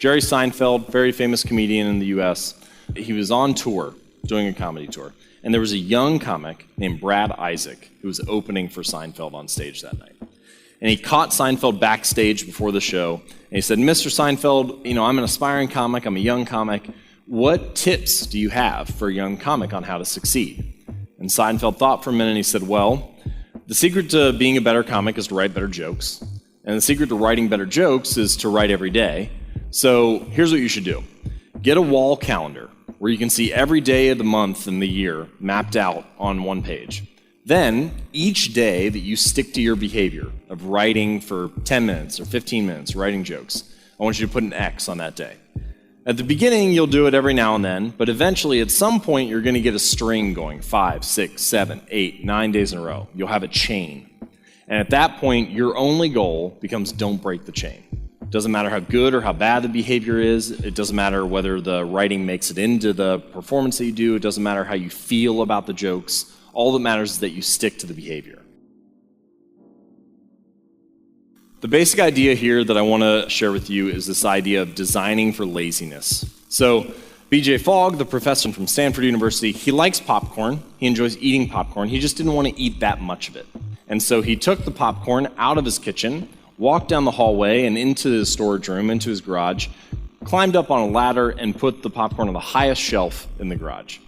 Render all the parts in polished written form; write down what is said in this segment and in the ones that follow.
Jerry Seinfeld, very famous comedian in the US, he was on tour, doing a comedy tour, and there was a young comic named Brad Isaac who was opening for Seinfeld on stage that night. And he caught Seinfeld backstage before the show, and he said, "Mr. Seinfeld, I'm an aspiring comic, I'm a young comic. What tips do you have for a young comic on how to succeed?" And Seinfeld thought for a minute, and he said, "Well, the secret to being a better comic is to write better jokes. And the secret to writing better jokes is to write every day. So here's what you should do. Get a wall calendar where you can see every day of the month and the year mapped out on one page. Then, each day that you stick to your behavior of writing for 10 minutes or 15 minutes, writing jokes, I want you to put an X on that day. At the beginning, you'll do it every now and then, but eventually, at some point, you're going to get a string going 5, 6, 7, 8, 9 days in a row. You'll have a chain. And at that point, your only goal becomes don't break the chain. It doesn't matter how good or how bad the behavior is. It doesn't matter whether the writing makes it into the performance that you do. It doesn't matter how you feel about the jokes. All that matters is that you stick to the behavior. The basic idea here that I want to share with you is this idea of designing for laziness. So B.J. Fogg, the professor from Stanford University, he likes popcorn. He enjoys eating popcorn. He just didn't want to eat that much of it. And so he took the popcorn out of his kitchen, walked down the hallway and into his storage room, into his garage, climbed up on a ladder and put the popcorn on the highest shelf in the garage.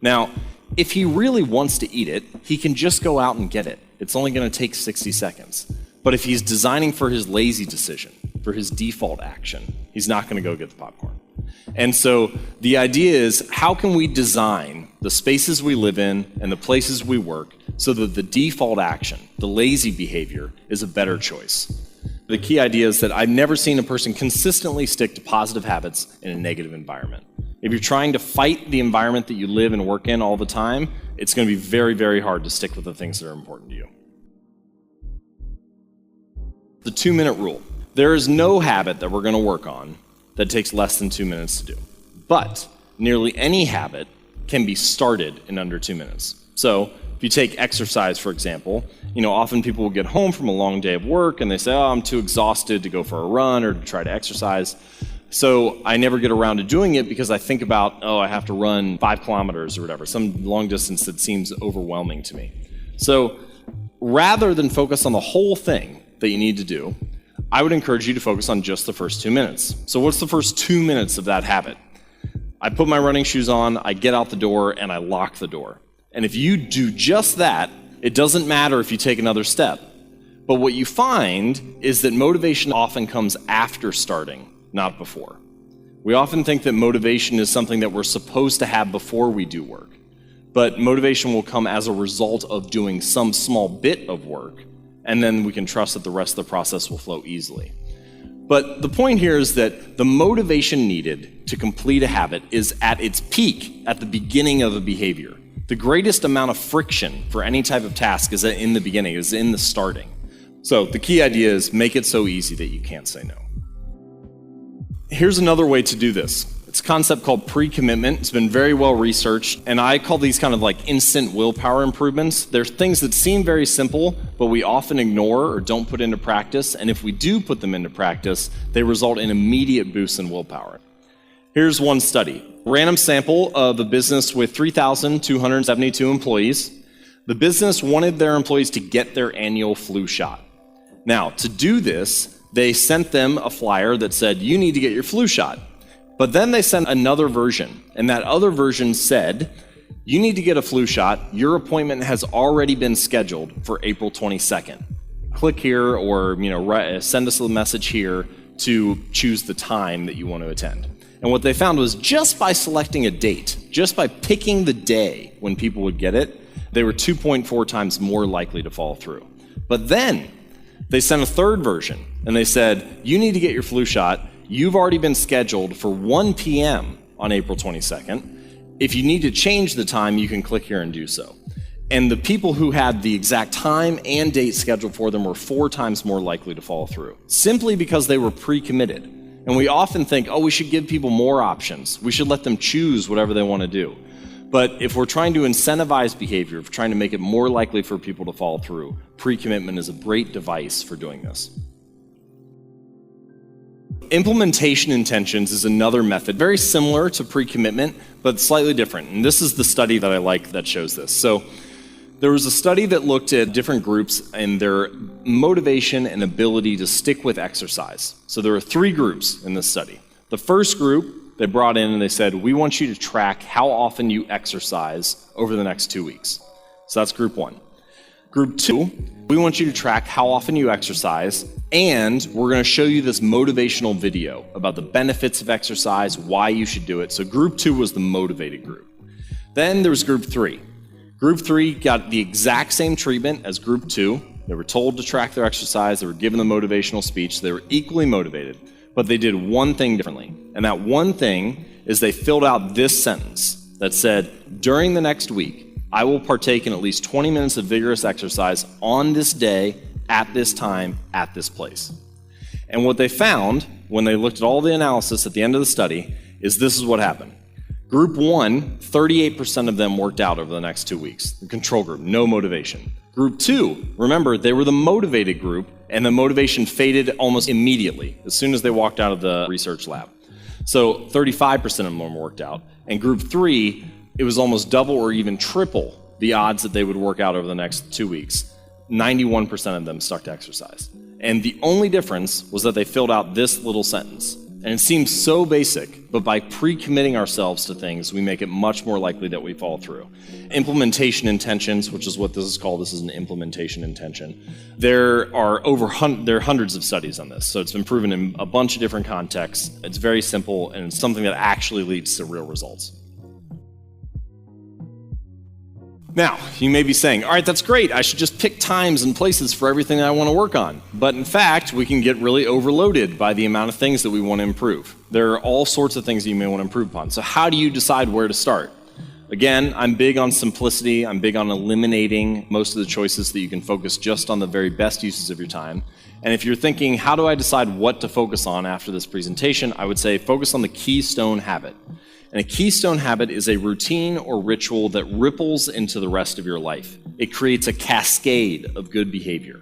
Now, if he really wants to eat it, he can just go out and get it. It's only going to take 60 seconds. But if he's designing for his lazy decision, for his default action, he's not going to go get the popcorn. And so the idea is, how can we design the spaces we live in and the places we work so that the default action, the lazy behavior, is a better choice? The key idea is that I've never seen a person consistently stick to positive habits in a negative environment. If you're trying to fight the environment that you live and work in all the time, it's going to be very, very hard to stick with the things that are important to you. The 2-minute rule. There is no habit that we're going to work on that takes less than 2 minutes to do. But nearly any habit can be started in under 2 minutes. So if you take exercise, for example, often people will get home from a long day of work and they say, I'm too exhausted to go for a run or to try to exercise. So I never get around to doing it because I think about, I have to run 5 kilometers or whatever, some long distance that seems overwhelming to me. So rather than focus on the whole thing that you need to do, I would encourage you to focus on just the first 2 minutes. So what's the first 2 minutes of that habit? I put my running shoes on, I get out the door, and I lock the door. And if you do just that, it doesn't matter if you take another step. But what you find is that motivation often comes after starting, not before. We often think that motivation is something that we're supposed to have before we do work. But motivation will come as a result of doing some small bit of work, and then we can trust that the rest of the process will flow easily. But the point here is that the motivation needed to complete a habit is at its peak at the beginning of the behavior. The greatest amount of friction for any type of task is in the beginning, is in the starting. So the key idea is make it so easy that you can't say no. Here's another way to do this. It's a concept called Precommitment. It's been very well researched, and I call these kind of like instant willpower improvements. There's things that seem very simple, but we often ignore or don't put into practice, and if we do put them into practice, they result in immediate boosts in willpower. Here's one study. Random sample of a business with 3,272 employees. The business wanted their employees to get their annual flu shot. Now, to do this, they sent them a flyer that said, you need to get your flu shot. But then they sent another version, and that other version said, you need to get a flu shot. Your appointment has already been scheduled for April 22nd. Click here or send us a message here to choose the time that you want to attend. And what they found was just by selecting a date, just by picking the day when people would get it, they were 2.4 times more likely to follow through. But then they sent a third version, and they said, you need to get your flu shot. You've already been scheduled for 1 p.m. on April 22nd. If you need to change the time, you can click here and do so. And the people who had the exact time and date scheduled for them were 4 times more likely to follow through, simply because they were pre-committed. And we often think, we should give people more options. We should let them choose whatever they want to do. But if we're trying to incentivize behavior, if we're trying to make it more likely for people to follow through, pre-commitment is a great device for doing this. implementation intentions is another method, very similar to pre-commitment, but slightly different. And this is the study that I like that shows this. So there was a study that looked at different groups and their motivation and ability to stick with exercise. So there were 3 groups in this study. The first group, they brought in and they said, we want you to track how often you exercise over the next 2 weeks. So that's group 1. Group 2, we want you to track how often you exercise, and we're going to show you this motivational video about the benefits of exercise, why you should do it. So group 2 was the motivated group. Then there was group 3. Group 3 got the exact same treatment as group 2. They were told to track their exercise, they were given the motivational speech, they were equally motivated, but they did one thing differently. And that one thing is they filled out this sentence that said, during the next week, I will partake in at least 20 minutes of vigorous exercise on this day, at this time, at this place. And what they found when they looked at all the analysis at the end of the study is this is what happened. Group 1, 38% of them worked out over the next 2 weeks. The control group, no motivation. Group 2, remember, they were the motivated group, and the motivation faded almost immediately as soon as they walked out of the research lab. So 35% of them worked out. And group 3, it was almost double or even triple the odds that they would work out over the next 2 weeks. 91% of them stuck to exercise. And the only difference was that they filled out this little sentence. And it seems so basic, but by pre-committing ourselves to things, we make it much more likely that we follow through. Implementation intentions, which is what this is called, this is an implementation intention. There are hundreds of studies on this, so it's been proven in a bunch of different contexts. It's very simple, and it's something that actually leads to real results. Now, you may be saying, all right, that's great. I should just pick times and places for everything that I want to work on. But in fact, we can get really overloaded by the amount of things that we want to improve. There are all sorts of things that you may want to improve upon. So how do you decide where to start? Again, I'm big on simplicity. I'm big on eliminating most of the choices so that you can focus just on the very best uses of your time. And if you're thinking, how do I decide what to focus on after this presentation? I would say focus on the Keystone Habit. And a keystone habit is a routine or ritual that ripples into the rest of your life. It creates a cascade of good behavior.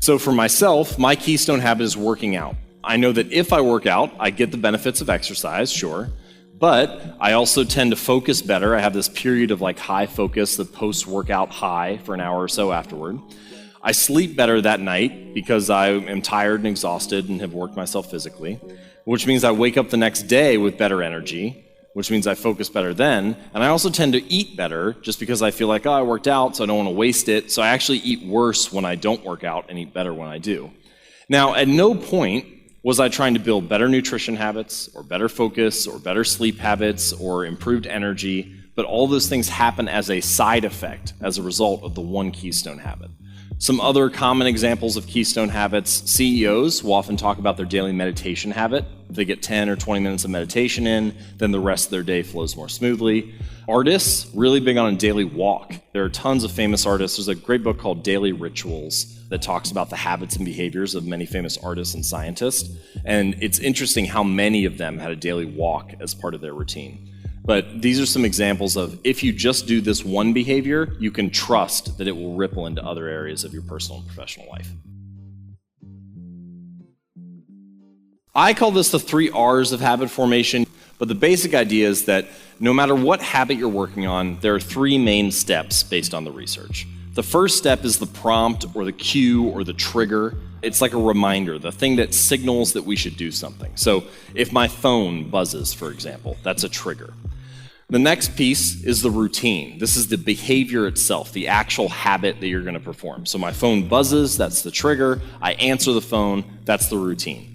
So for myself, my keystone habit is working out. I know that if I work out, I get the benefits of exercise, sure, but I also tend to focus better. I have this period of high focus, the post-workout high for an hour or so afterward. I sleep better that night because I am tired and exhausted and have worked myself physically, which means I wake up the next day with better energy, which means I focus better then. And I also tend to eat better just because I feel like, oh, I worked out, so I don't want to waste it. So I actually eat worse when I don't work out and eat better when I do. Now, at no point was I trying to build better nutrition habits or better focus or better sleep habits or improved energy, but all those things happen as a side effect as a result of the one keystone habit. Some other common examples of keystone habits, CEOs will often talk about their daily meditation habit. If they get 10 or 20 minutes of meditation in, then the rest of their day flows more smoothly. Artists, really big on a daily walk. There are tons of famous artists. There's a great book called Daily Rituals that talks about the habits and behaviors of many famous artists and scientists. And it's interesting how many of them had a daily walk as part of their routine. But these are some examples of if you just do this one behavior, you can trust that it will ripple into other areas of your personal and professional life. I call this the 3 R's of habit formation, but the basic idea is that no matter what habit you're working on, there are 3 main steps based on the research. The first step is the prompt or the cue or the trigger. It's like a reminder, the thing that signals that we should do something. So if my phone buzzes, for example, that's a trigger. The next piece is the routine. This is the behavior itself, the actual habit that you're going to perform. So my phone buzzes, that's the trigger. I answer the phone, that's the routine.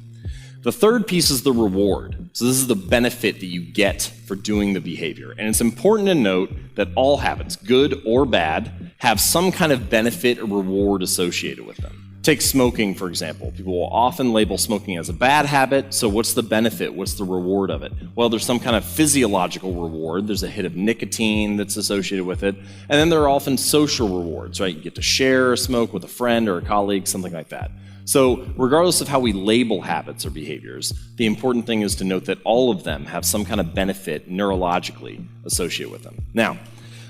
The third piece is the reward. So this is the benefit that you get for doing the behavior. And it's important to note that all habits, good or bad, have some kind of benefit or reward associated with them. Take smoking, for example. People will often label smoking as a bad habit, so what's the benefit? What's the reward of it? Well, there's some kind of physiological reward. There's a hit of nicotine that's associated with it. And then there are often social rewards, right? You get to share a smoke with a friend or a colleague, something like that. So regardless of how we label habits or behaviors, the important thing is to note that all of them have some kind of benefit neurologically associated with them. Now,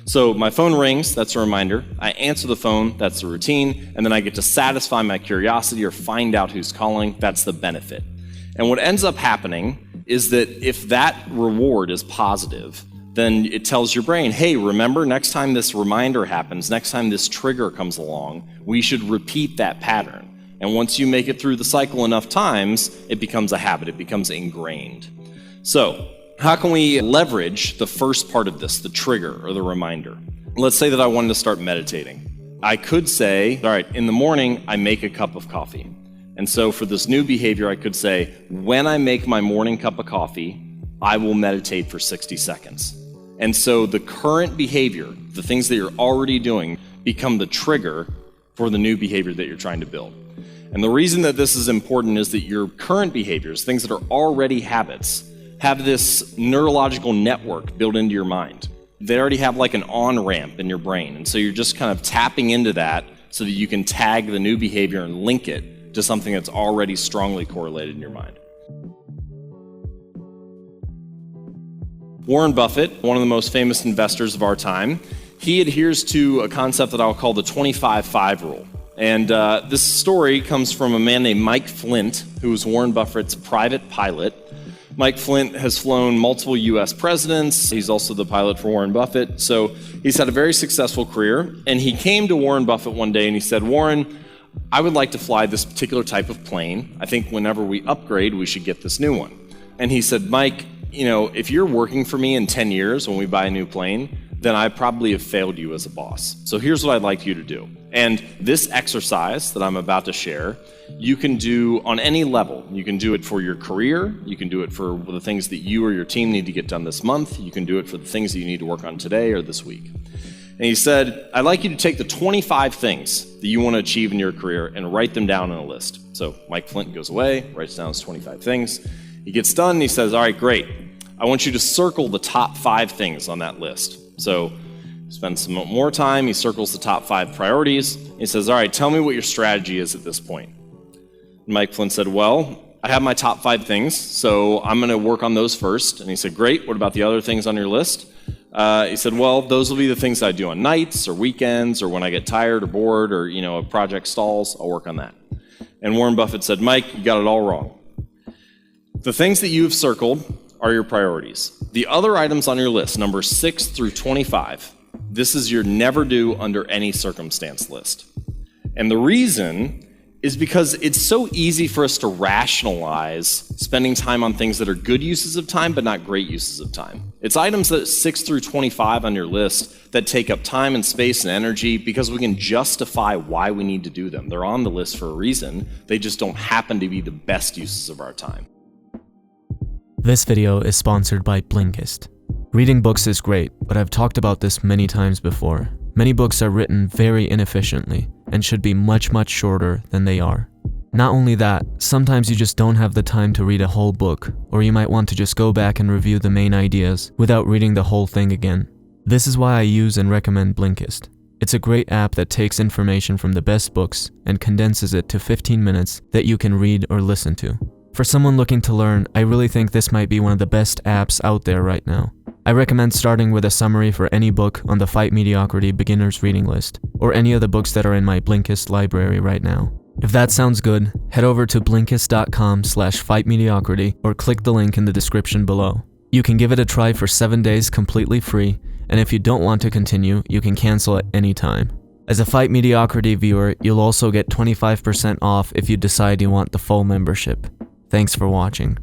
so my phone rings, that's a reminder. I answer the phone, that's the routine. And then I get to satisfy my curiosity or find out who's calling, that's the benefit. And what ends up happening is that if that reward is positive, then it tells your brain, hey, remember, next time this reminder happens, next time this trigger comes along, we should repeat that pattern. And once you make it through the cycle enough times, it becomes a habit, it becomes ingrained. So, how can we leverage the first part of this, the trigger or the reminder? Let's say that I wanted to start meditating. I could say, all right, in the morning, I make a cup of coffee. And so for this new behavior, I could say, when I make my morning cup of coffee, I will meditate for 60 seconds. And so the current behavior, the things that you're already doing, become the trigger for the new behavior that you're trying to build. And the reason that this is important is that your current behaviors, things that are already habits, have this neurological network built into your mind. They already have like an on-ramp in your brain. And so you're just kind of tapping into that so that you can tag the new behavior and link it to something that's already strongly correlated in your mind. Warren Buffett, one of the most famous investors of our time, he adheres to a concept that I'll call the 25-5 rule. And this story comes from a man named Mike Flint, who was Warren Buffett's private pilot. Mike Flint has flown multiple US presidents. He's also the pilot for Warren Buffett. So he's had a very successful career. And he came to Warren Buffett one day and he said, Warren, I would like to fly this particular type of plane. I think whenever we upgrade, we should get this new one. And he said, Mike, you know, if you're working for me in 10 years when we buy a new plane, then I probably have failed you as a boss. So here's what I'd like you to do. And this exercise that I'm about to share, you can do on any level. You can do it for your career. You can do it for the things that you or your team need to get done this month. You can do it for the things that you need to work on today or this week. And he said, I'd like you to take the 25 things that you want to achieve in your career and write them down on a list. So Mike Flint goes away, writes down his 25 things. He gets done and he says, all right, great. I want you to circle the top 5 things on that list. So spend some more time. He circles the top 5 priorities. He says, all right, tell me what your strategy is at this point. And Mike Flint said, well, I have my top 5 things, so I'm going to work on those first. And he said, great. What about the other things on your list? He said, well, those will be the things I do on nights or weekends or when I get tired or bored or, you know, a project stalls. I'll work on that. And Warren Buffett said, Mike, you got it all wrong. The things that you have circled are your priorities. The other items on your list, numbers 6 through 25, this is your never do under any circumstance list. And the reason is because it's so easy for us to rationalize spending time on things that are good uses of time, but not great uses of time. It's items that 6 through 25 on your list that take up time and space and energy because we can justify why we need to do them. They're on the list for a reason. They just don't happen to be the best uses of our time. This video is sponsored by Blinkist. Reading books is great, but I've talked about this many times before. Many books are written very inefficiently and should be much shorter than they are. Not only that, sometimes you just don't have the time to read a whole book, or you might want to just go back and review the main ideas without reading the whole thing again. This is why I use and recommend Blinkist. It's a great app that takes information from the best books and condenses it to 15 minutes that you can read or listen to. For someone looking to learn, I really think this might be one of the best apps out there right now. I recommend starting with a summary for any book on the FightMediocrity beginner's reading list, or any of the books that are in my Blinkist library right now. If that sounds good, head over to blinkist.com/FightMediocrity or click the link in the description below. You can give it a try for 7 days completely free, and if you don't want to continue, you can cancel at any time. As a Fight Mediocrity viewer, you'll also get 25% off if you decide you want the full membership. Thanks for watching.